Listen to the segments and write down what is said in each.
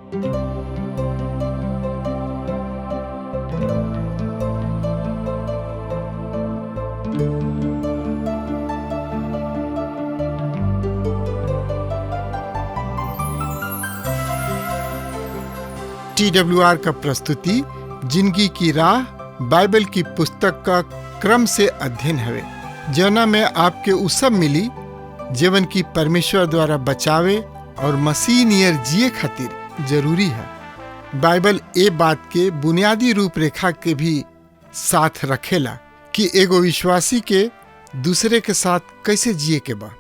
TWR का प्रस्तुति जिंदगी की राह बाइबल की पुस्तक का क्रम से अध्ययन हवे, जना में आपके उ सब मिली जीवन की परमेश्वर द्वारा बचावे और मसीह नियर जिए खातिर जरूरी है। बाइबल ए बात के बुनियादी रूपरेखा के भी साथ रखेला कि एगो विश्वासी के दूसरे के साथ कैसे जिए के बा।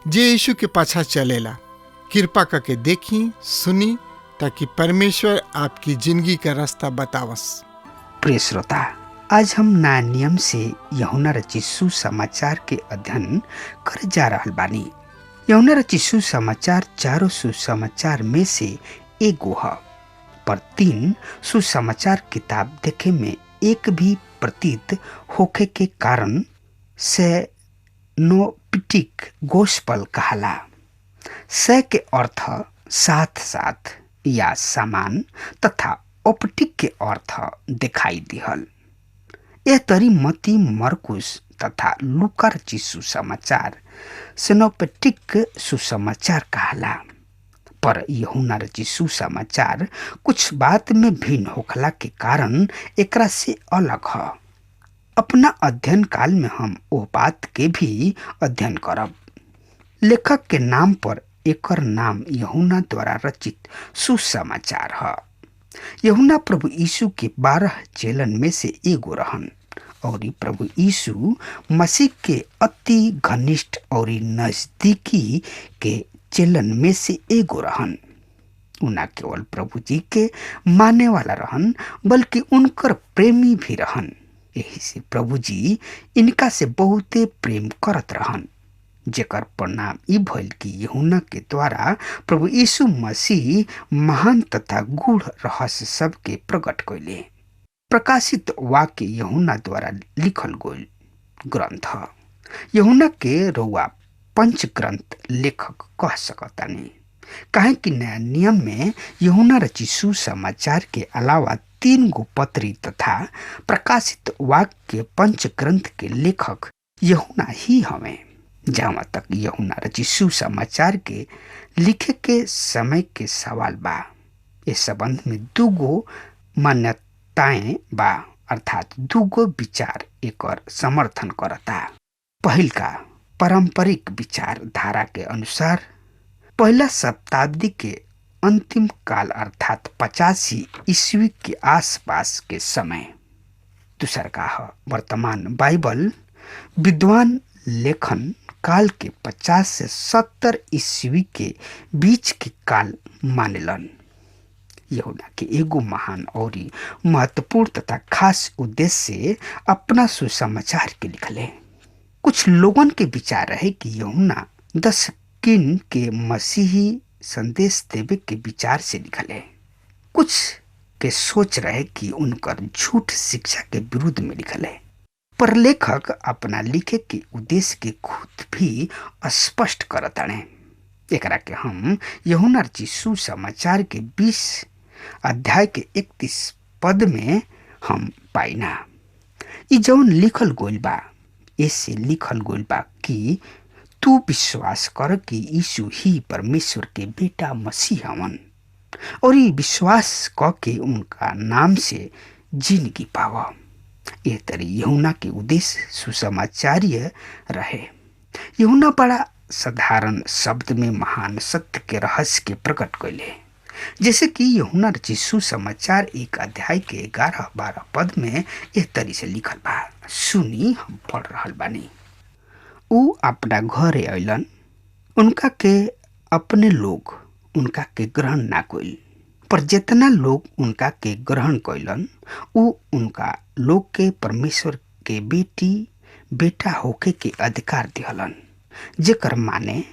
जे यीशु के पाछा चलेला, कृपा करके देखी सुनी ताकि परमेश्वर आपकी जिंदगी का रास्ता बतावस। प्रिय श्रोता, आज हम नया नियम से यूहन्ना रचित सुसमाचार के अध्ययन कर जा रहल बानी। यूहन्ना रचित सुसमाचार चारों सुसमाचार में से एगो है, पर 3 सुसमाचार किताब देखे में एक भी प्रतीत होखे के कारण से नोपिटिक गोस्पल कहाला। से के अर्थ साथ साथ या समान तथा ओप्टिक के अर्थ दिखाई दिहल। यह तरी मती, मरकुस तथा लूका रचित सुसमाचार सिनोप्टिक सुसमाचार कहला, पर यूहन्ना रचित सुसमाचार कुछ बात में भिन्न होखला के कारण एकरा से अलग है। अपना अध्ययन काल में हम वो बात के भी अध्ययन करब। लेखक के नाम पर एकर नाम यूहन्ना द्वारा रचित सुसमाचार है। यूहन्ना प्रभु यीशु के 12 चेलन में से एगो रहन और प्रभु यीशु मसीह के अति घनिष्ठ और नजदीकी के चेलन में से एगो रहन। उना केवल प्रभु जी के माने वाला रहन, बल्कि उनकर प्रेमी भी रहन। यही से प्रभु जी इनका से बहुते प्रेम करत रहन, जेकर परिणाम ई भइल कि यूहन्ना के द्वारा प्रभु यीशु मसीह महान तथा गूढ़ रहस्य सब के प्रकट कइले। प्रकाशित वाक्य यूहन्ना द्वारा लिखल गइल ग्रंथ। यूहन्ना के रउआ पंच ग्रंथ लेखक कह सकतानी, काहे कि नया नियम में यूहन्ना रचित सुसमाचार के अलावा 3 गो पत्री तथा प्रकाशित वाक्य पंच ग्रंथ के लेखक यूहन्ना ही हमें। जहाँ तक यूहन्ना रचित सुसमाचार के लिखे के समय के सवाल बा, इस संबंध में 2 गो मान्यताएं बा, अर्थात 2 गो विचार एकर समर्थन करता। पहिल का पारंपरिक विचार धारा के अनुसार पहला शताब्दी के अंतिम काल अर्थात 85 ईस्वी के आसपास के समय। दूसर का है वर्तमान बाइबल विद्वान लेखन काल के 50 से 70 ईस्वी के बीच के काल मानेलन। यूहन्ना के एगो महान और महत्वपूर्ण तथा खास उद्देश्य से अपना सुसमाचार के लिखले। कुछ लोगन के विचार रहे कि यूहन्ना 10 किन के मसीही संदेश देवे के विचार से लिखले। कुछ के सोच रहे कि उनकर झूठ शिक्षा के विरुद्ध में लिखले, पर लेखक अपना लिखे के उद्देश्य के खुद भी स्पष्ट करताने। एकरा के हम यूहन्ना रचित सुसमाचार के 20 अध्याय के 31 पद में हम पाइना। ई जौन लिखल गइल बा, ऐसे लिखल गइल बा कि तू विश्वास कर कि यीशु ही परमेश्वर के बेटा मसीह हवन, और ये विश्वास क के उनका नाम से जिंदगी पावा। यह तरी यूहन्ना के उद्देश्य सुसमाचार्य रहे। यूहन्ना बड़ा साधारण शब्द में महान सत्य के रहस्य के प्रकट कैले, जैसे कि यूहन्ना रचित सुसमाचार 1 अध्याय के 11-12 पद में इस तरी से लिखल बा। सुनी, हम पढ़ रहल बानी। ऊ अपना घरे अइलन, उनका के अपने लोग उनका के ग्रहण ना कइल, पर जितना लोग उनका के ग्रहण कइलन ऊ उनका लोग के परमेश्वर के बेटा होके के अधिकार दिहलन, जेकर माने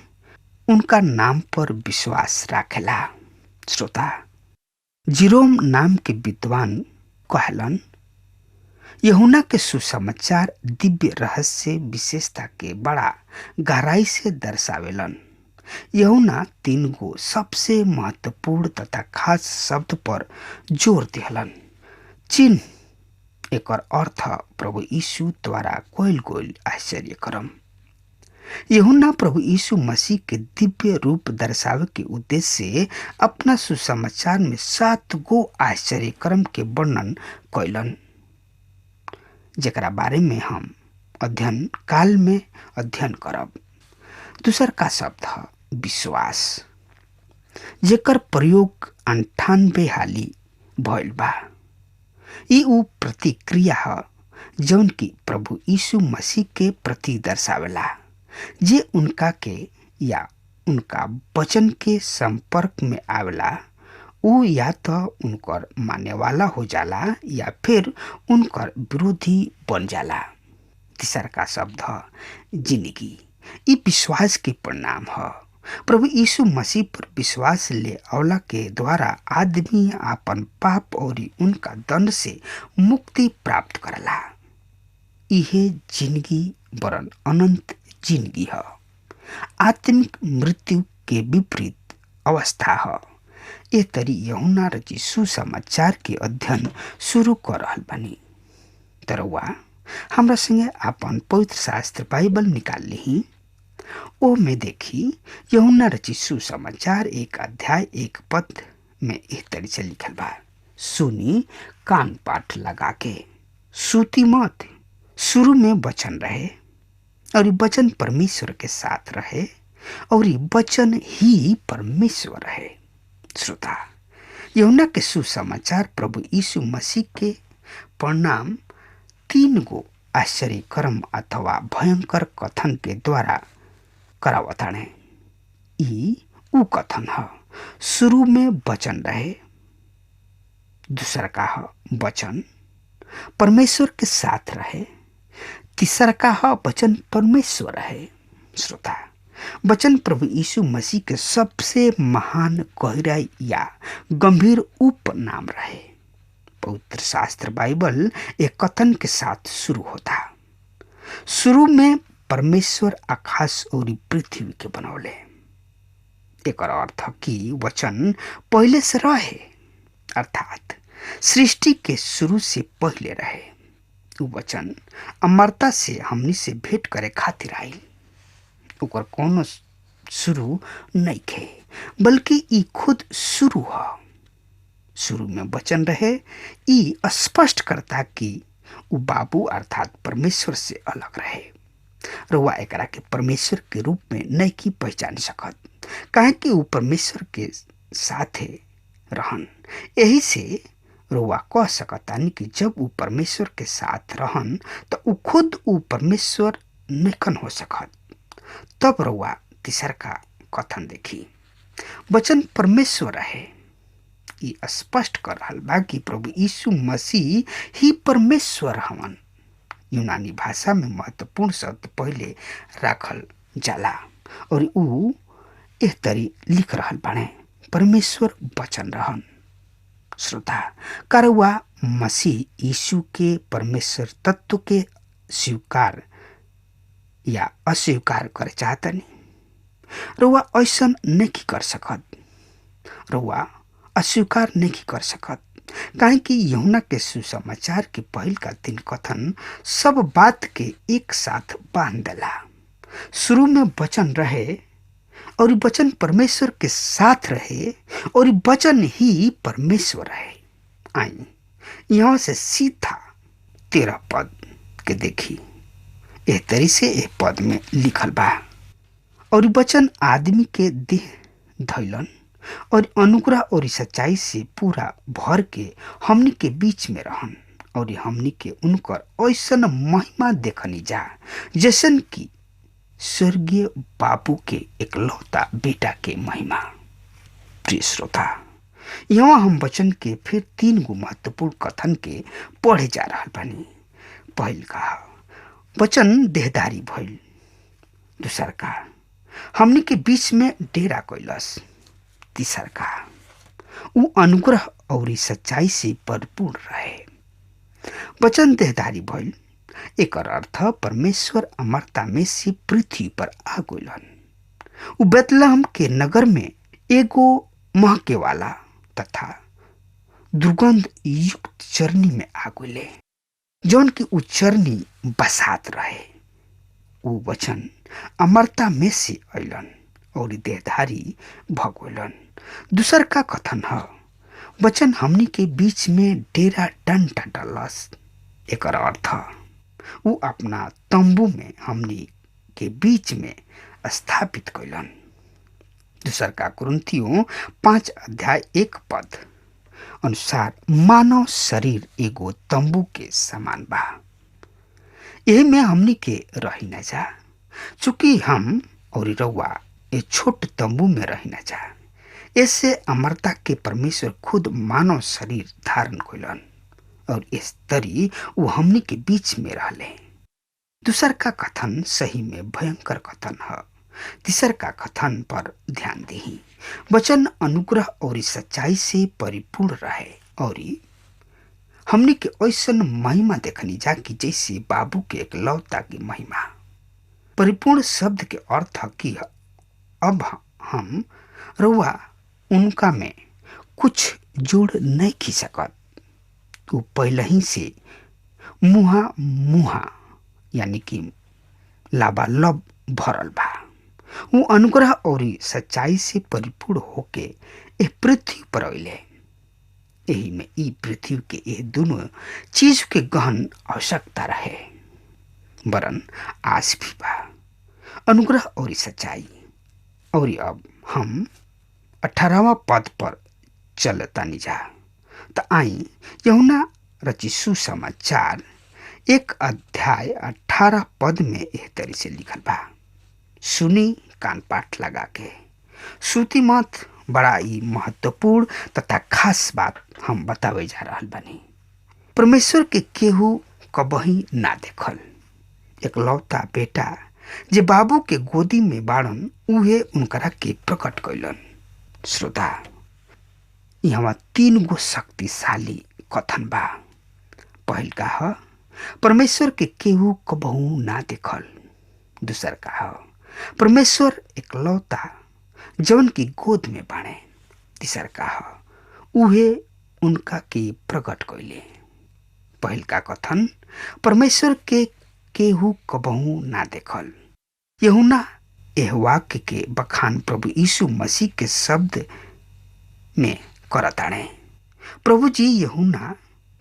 उनका नाम पर विश्वास राखेला। श्रोता, जिरोम नाम के विद्वान कहलन, यूहन्ना के सुसमाचार दिव्य रहस्य विशेषता के बड़ा गहराई से दर्शावेलन यूहन्ना 3 गो सबसे महत्वपूर्ण तथा खास शब्द पर जोर दिहलन। चिन्ह एकर अर्थ प्रभु यीशु द्वारा कोइल गोइल आश्चर्य कर्म। यूहन्ना प्रभु यीशु मसीह के दिव्य रूप दर्शावे के उद्देश्य से अपना सुसमाचार में 7 गो आश्चर्य कर्म के वर्णन कैलन, जेकरा बारे में हम अध्ययन काल में अध्ययन करब। दूसर का शब्द है विश्वास, जेकर प्रयोग 98 हाली भइल बा। ई ऊ प्रतिक्रिया है जौन की प्रभु यीशु मसीह के प्रति दर्शावेला, जे उनका के या उनका वचन के संपर्क में आवेला ऊ या तो उनकर माने वाला हो जाला या फिर उनकर विरोधी बन जाला। तीसरा का शब्द है जिंदगी। ई विश्वास के परिणाम है। प्रभु यीशु मसीह पर विश्वास ले अवला के द्वारा आदमी अपन पाप और उनका दंड से मुक्ति प्राप्त करला। इहे जिंदगी वरन अनंत जिंदगी है। आत्मिक मृत्यु के विपरीत अवस्था है। ए तरी यूहन्ना रची सुसमाचार के अध्ययन शुरू कर रहल बानी। तरवा हमरा संगे अपन पवित्र शास्त्र बाइबल निकाल ली। ओ में देखी यूहन्ना रची सुसमाचार 1 अध्याय 1 पद में इस तरह से लिखल बा, सुनी कान पाठ लगा के, सूती मत। शुरू में वचन रहे और वचन परमेश्वर के साथ रहे और वचन ही परमेश्वर है। श्रोता, यूहन्ना के सुसमाचार प्रभु यीशु मसीह के परिणाम 3 गो आश्चर्य कर्म अथवा भयंकर कथन के द्वारा करावताने। ई ऊ कथन है, शुरू में वचन रहे। दूसरा का है वचन परमेश्वर के साथ रहे। तीसरा का है वचन परमेश्वर है। श्रोता, वचन प्रभु यीशु मसीह के सबसे महान गहराई या गंभीर उपनाम रहे। पवित्र शास्त्र बाइबल एक कथन के साथ शुरू होता, शुरू में परमेश्वर आकाश और पृथ्वी के बनौले। एक अर्थ कि वचन पहले से रहे, अर्थात सृष्टि के शुरू से पहले रहे। वचन अमरता से हमनी से भेंट करे खातिर आइल। ओकर कोनो शुरू नहीं खे, बल्कि ई खुद शुरू है। शुरू में वचन रहे, ई स्पष्ट करता कि उ बाबू अर्थात परमेश्वर से अलग रहे। रउआ एकरा के परमेश्वर के रूप में नहीं की पहचान सकत, काहे कि उ परमेश्वर के साथे रहन। यही से रउआ कह सकतानी कि जब उ परमेश्वर के साथ रहन तो उ खुद उ परमेश्वर नहीं हो सकत। तब रउआ तीसर का कथन देखी, वचन परमेश्वर है। ये स्पष्ट कर रहल बा कि प्रभु यीशु मसीह ही परमेश्वर हवन। यूनानी भाषा में महत्वपूर्ण शब्द पहले राखल जाला और ऊ एह तरी लिख रहल बाणे, परमेश्वर वचन रहन। श्रोता, करवा मसीह यीशु के परमेश्वर तत्व के स्वीकार या अस्वीकार करे चाहतनी। रउआ ऐसन नहीं कर सकत, रउआ अस्वीकार नहीं कर सकत, काहे कि यूहन्ना के सुसमाचार के पहल का 3 कथन सब बात के एक साथ बांध देला। शुरू में वचन रहे और वचन परमेश्वर के साथ रहे और वचन ही परमेश्वर है। आई यहाँ से सीधा 13 पद के देखी। एह तरी से एक पद में लिखल बा, और वचन आदमी के देह धैलन और अनुग्रह और सच्चाई से पूरा भर के हमनी के बीच में रहन, और हमनी के उनकर ऐसन महिमा देखनी जा जैसन कि स्वर्गीय बाबू के एकलौता बेटा के महिमा। प्रिय श्रोता, यहाँ हम वचन के फिर 3 गो महत्वपूर्ण कथन के पढ़े जा रहा बानी। पहल का वचन देहधारी भइल। दूसर का हमनी के बीच में डेरा कैलस। तीसर का उ अनुग्रह और सच्चाई से भरपूर रहे। वचन देहधारी भइल एक अर्थ परमेश्वर अमरता में से पृथ्वी पर आ गइलन। उ बेतलहम के नगर में एगो महके वाला तथा दुर्गंध युक्त चरनी में आगुले, जौन की उ चरनी बसात रहे। उ वचन अमरता में से अलन और देहधारी भगोलन। दूसर का कथन है, वचन हमनी के बीच में डेरा डंटा डलस। एक अर्थ उ अपना तंबू में हमनी के बीच में स्थापित कैलन। दूसर का कुरिन्थियों 5:1 अनुसार मानव शरीर एगो तंबू के समान बा, एह में हमनी के रही न जा। चूंकि हम और रउआ ए छोट तंबू में रही न जा, ऐसे अमरता के परमेश्वर खुद मानव शरीर धारण कैलन और इस तरी वो हमनी के बीच में रहले। दूसर का कथन सही में भयंकर कथन है। तीसर का कथन पर ध्यान दही, वचन अनुग्रह और सच्चाई से परिपूर्ण रहे और हमनी के ऐसन महिमा देखनी जा कि जैसे बाबू के एकलौता की महिमा। परिपूर्ण शब्द के अर्थ की अब हम रउआ उनका में कुछ जोड़ नहीं खी सकत। वो पहले ही से मुहा यानी कि लाबालब भरल बा। वो अनुग्रह और सच्चाई से परिपूर्ण होके ए पृथ्वी पर अइले। यही में ई पृथ्वी के ये दोनों चीज के गहन आवश्यकता रहे, वरन आस भी बा, अनुग्रह और सच्चाई। और अब हम 18वां पद पर चलतानी जा। त आई यूहन्ना रचित सुसमाचार 1:18 में एह तरी से लिखल बा, सुनी कान पाठ लगा के, सूती मत। बड़ा ही महत्वपूर्ण तथा खास बात हम बतावे जा रहल बानी। परमेश्वर के केहू कबही ना देखल एकलौता बेटा जे बाबू के गोदी में बाड़न, उहे उनकरा के प्रकट कैलन। श्रोता, यहाँ 3 गो शक्तिशाली कथन बा। पहल का है, परमेश्वर के केहू कबहू ना देखल। दूसर का है, परमेश्वर एकलौता जवन की गोद में बाणे। तीसर का है, उहे उनका के प्रकट कैले। पहल का कथन, परमेश्वर के केहू कबहू ना देखल। यूहन्ना एह वाक्य के बखान प्रभु यीशु मसीह के शब्द में करताणे। प्रभु जी यूहन्ना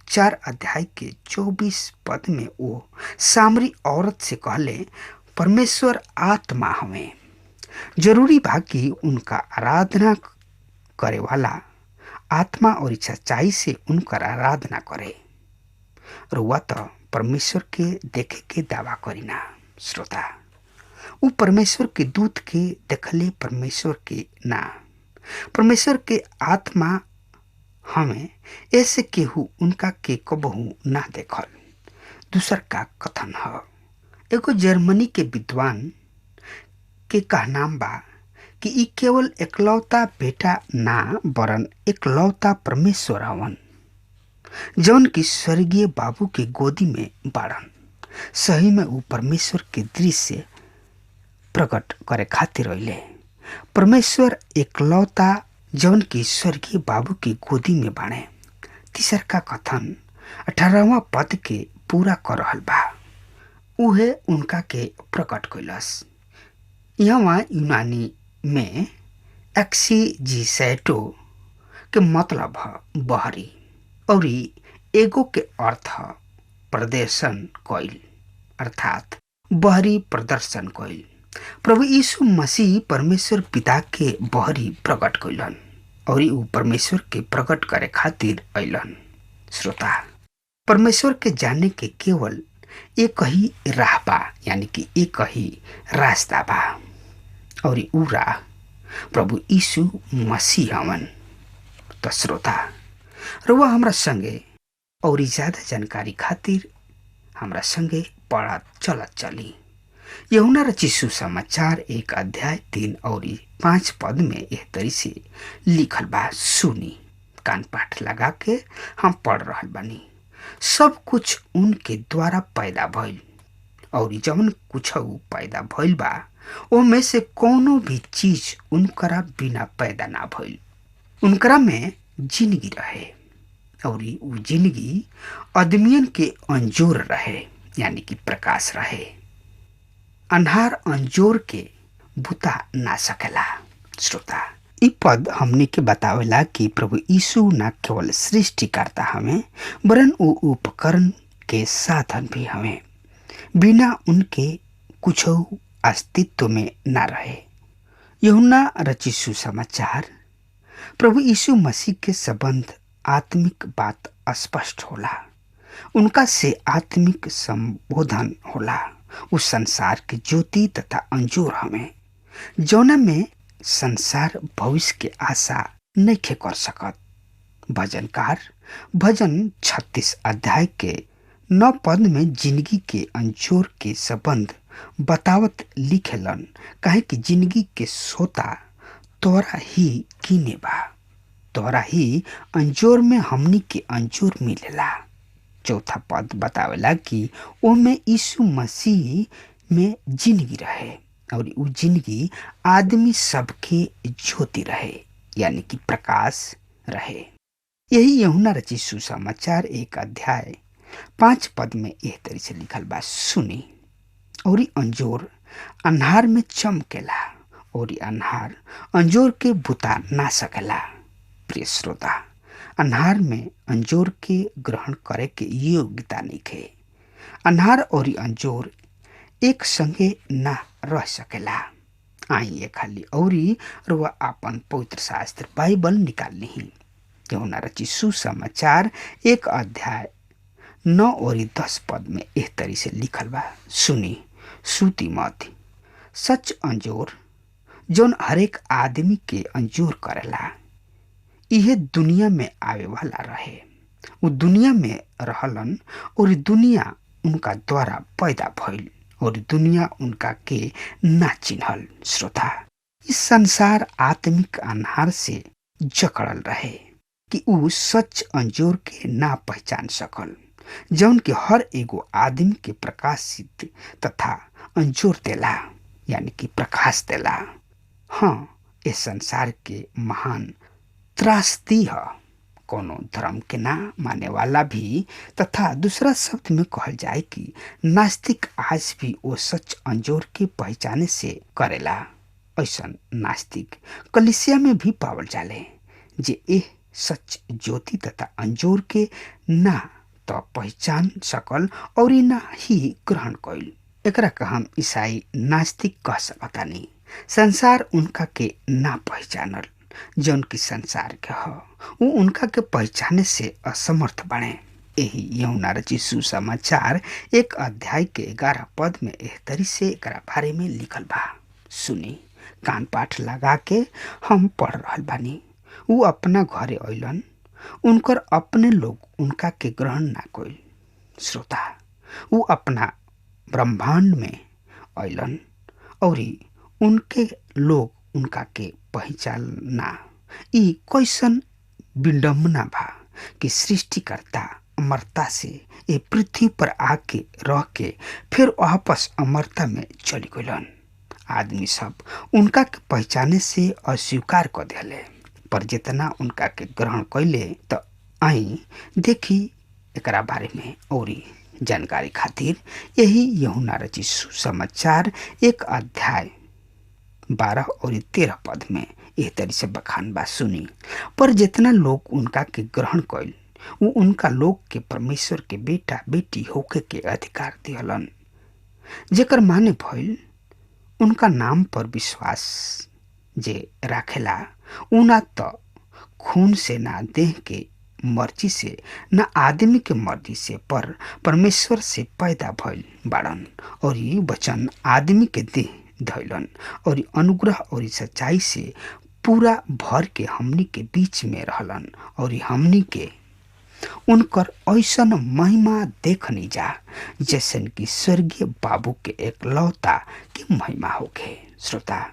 4:24 में वो सामरी औरत से कहले, परमेश्वर आत्मा हमें जरूरी बा कि उनका आराधना करे वाला आत्मा और सच्चाई से उनकर आराधना करे। रुआ तो परमेश्वर के देखे के दावा करीना। श्रोता, वो परमेश्वर के दूत के देखले, परमेश्वर के ना। परमेश्वर के आत्मा हमें ऐसे केहू उनका के कबहू ना देखल। दूसर का कथन है, एगो जर्मनी के विद्वान के कहनाम बा कि ई केवल एकलौता बेटा ना वरन एकलौता परमेश्वर हवन, जौन की स्वर्गीय बाबू के गोदी में बाड़न। सही में वो परमेश्वर के दृश्य प्रकट करे खातिर अइले। परमेश्वर एकलौता जौन की स्वर्गीय बाबू के गोदी में बाणे। तीसर का कथन 18वां पद के पूरा कर रहल बा, उहे उनका के प्रकट कैलस। यहाँ यूनानी में एक्सीजिसेटो के मतलब है बहरी और एगो के अर्थ प्रदर्शन कइल, अर्थात बहरी प्रदर्शन कइल। प्रभु यीशु मसीह परमेश्वर पिता के बहरी प्रकट कैलन और वो परमेश्वर के प्रकट करे खातिर अइलन। श्रोता, परमेश्वर के जाने के केवल एक ही राह बा, यानी कि एक ही रास्ता बा और ऊ राह प्रभु यीशु मसीह हवन। तो श्रोता, रुआ हमरा संगे और ज्यादा जानकारी खातिर हमरा संगे पढ़त चलत चली। यूहन्ना रचित सुसमाचार 1:3 और 5 में एह तरी से लिखल बा, सुनी कान पाठ लगा के हम पढ़ रहल बानी। सब कुछ उनके द्वारा पैदा भइल और जवन कुछ पैदा भइल बा ओमे से कोनो भी चीज उनकरा बिना पैदा ना भइल। उनकरा में जिंदगी रहे और उ जिंदगी आदमियन के अंजोर रहे, यानी कि प्रकाश रहे। अन्हार अंजोर के बुता ना सकेला। श्रोता, इ पद हमने के बतावेला कि प्रभु यीशु न केवल सृष्टिकर्ता हमें, वरन वो उपकरण के साधन भी हमें। बिना उनके कुछ अस्तित्व में ना रहे। यूहन्ना रचित सुसमाचार प्रभु यीशु मसीह के संबंध आत्मिक बात स्पष्ट होला। उनका से आत्मिक संबोधन होला। उस संसार के ज्योति तथा अंजूर हमें, जौना में संसार भविष्य के आशा नहीं कर सकत। भजनकार भजन 36 अध्याय के 9 पद में जिंदगी के अंजोर के संबंध बतावत लिखेलन, काहे कि जिंदगी के सोता तोरा ही कीने बा। तोरा ही अंजोर में हमनी के अंजोर मिलेला। चौथा पद बतावेला कि ओमे यीशु मसीह में जिंदगी रहे और उ जिंदगी आदमी सबके ज्योति रहे, यानी कि प्रकाश रहे। यही यूहन्ना रचित सुसमाचार 1 अध्याय 5 पद में एह तरी से लिखल बा, सुनी। और अंजोर अन्हार में चमकेला और अन्हार अंजोर के बुता ना सकेला। प्रिय श्रोता, अन्हार में अंजोर के ग्रहण करे के योग्यता नहीं है। अन्हार और अंजोर एक संगे ना रह सकेला। आइए खाली औरी रुआ आपन पवित्र शास्त्र बाइबल निकाल ली। यूहन्ना रचित सुसमाचार 1 अध्याय 9 और 10 पद में एह तरी से लिखल बा, सुनी, सूती मत। सच अंजोर जौन हरेक आदमी के अंजोर करेला, यह दुनिया में आवे वाला रहे। वो दुनिया में रहलन और दुनिया उनका द्वारा पैदा भइल और दुनिया उनका के ना चिन्हल। श्रोता, इस संसार आत्मिक अन्हार से जकड़ल रहे कि उ सच अंजोर के ना पहचान सकल, जौन के हर एगो आदमी के प्रकाशित तथा अंजोर देला, यानी कि प्रकाश देला। हाँ, इस संसार के महान त्रासदी है। कोनो धर्म के ना माने वाला भी तथा दूसरा शब्द में कहल जाए कि नास्तिक आज भी वो सच अंजोर के पहचाने से करेला। ऐसा नास्तिक कलिसिया में भी पावल जाले, जे एह सच ज्योति तथा अंजोर के ना तो पहचान सकल और ना ही ग्रहण कइल। एकरा का हम ईसाई नास्तिक कह सकतानी। संसार उनका के ना पहचानल, जौन की संसार के ह वो उनका के पहचाने से असमर्थ बने। यही यूहन्ना रचित सुसमाचार 1 अध्याय के 11 पद में एह तरी से एकरा बारे में लिखल बा, सुनी, कान पाठ लगा के हम पढ़ रहल बानी। वो अपना घरे अइलन, उनकर अपने लोग उनका के ग्रहण ना कइल। श्रोता, वो अपना ब्रह्मांड में अइलन और उनके लोग उनका के पहचानना। ई कैसन विडम्बना बा कि सृष्टिकर्ता अमरता से ये पृथ्वी पर आके रह के फिर वापस अमरता में चली गइलन। आदमी सब उनका के पहचाने से अस्वीकार कर दिले, पर जितना उनका के ग्रहण कैले तो आई देखी एकरा बारे में और जानकारी खातिर यही यूहन्ना रचित सुसमाचार 1 अध्याय 12 और 13 पद में एह तरी से बखान बा, सुनी। पर जितना लोग उनका के ग्रहण कइल, वो उनका लोग के परमेश्वर के बेटा बेटी होके के अधिकार दिहलन, जेकर माने भइल उनका नाम पर विश्वास जे राखेला। उना तो खून से ना देह के मर्जी से ना आदमी के मर्जी से, पर परमेश्वर से पैदा भइल बाड़न और ये वचन आदमी के देह धैलन और अनुग्रह और सच्चाई से पूरा भर के हमनी के बीच में रहलन और हमनी के उनकर ऐसन महिमा देखनी जा जैसन कि स्वर्गीय बाबू के एकलौता की महिमा होके। श्रोता,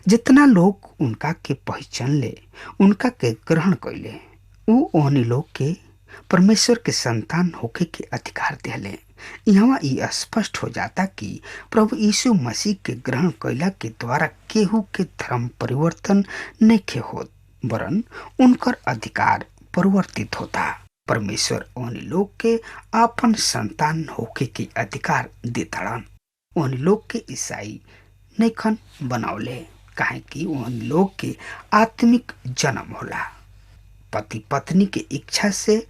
जितना लोग उनका के पहचान ले, उनका के ग्रहण कैले, उ ओहनी लोग के परमेश्वर के संतान होके के अधिकार दिले। यहाँ ये स्पष्ट हो जाता कि प्रभु यीशु मसीह के ग्रहण कैला के द्वारा केहू के धर्म परिवर्तन नहीं होत, वरन उनकर अधिकार परिवर्तित होता। परमेश्वर उन लोग के आपन संतान होके के अधिकार देताड़न। उन लोग के ईसाई नैखन बनावले, काहे कि उन लोग के आत्मिक जन्म होला पति पत्नी के इच्छा से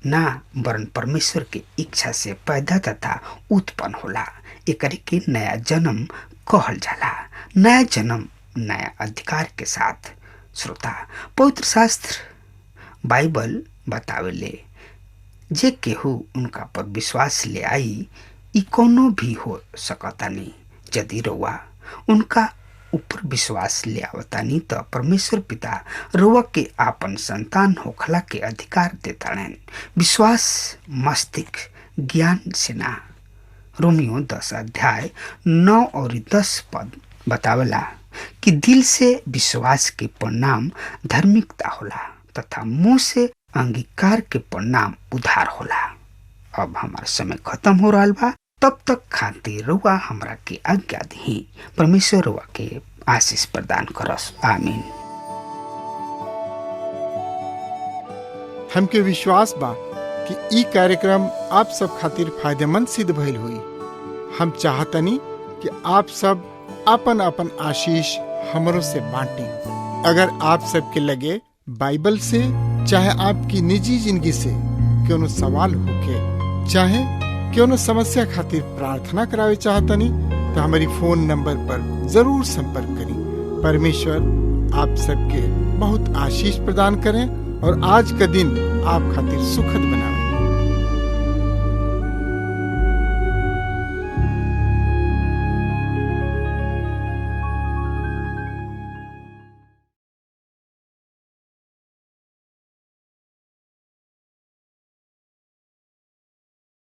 ना, वरन परमेश्वर के इच्छा से पैदा तथा उत्पन्न होला। एकरे के नया जन्म कहल जाला। नया जन्म नया अधिकार के साथ। श्रोता, पवित्र शास्त्र बाइबल बतावेले जे केहू उनका पर विश्वास ले आई, ई कोनो भी हो सकतानी। यदि रउआ उनका ऊपर विश्वास ले आवतानी तो परमेश्वर पिता रउआ के आपन संतान होखला के अधिकार देताड़न। विश्वास मस्तिष्क ज्ञान से ना। रोमियो 10 अध्याय 9 और 10 पद बतावला कि दिल से विश्वास के परिणाम धार्मिकता होला तथा मुंह से अंगीकार के परिणाम उद्धार होला। अब हमारा समय खत्म हो रहा बा, तब तक खातिर रउआ हमरा के आज्ञा दी। परमेश्वर रउआ के आशीष प्रदान करस। आमीन। हमके विश्वास बा कि ई कार्यक्रम आप सब खातिर फायदेमंद सिद्ध भइल हुई। हम चाहतनी कि आप सब अपन अपन आशीष हमरों से बांटें। अगर आप सबके लगे बाइबल से चाहे आपकी निजी जिंदगी से कोनो सवाल होके, चाहे कोनो समस्या खातिर प्रार्थना करावे चाहतनी, तो हमारी फोन नंबर पर जरूर संपर्क करें। परमेश्वर आप सबके बहुत आशीष प्रदान करें और आज का दिन आप खातिर सुखद बनाए।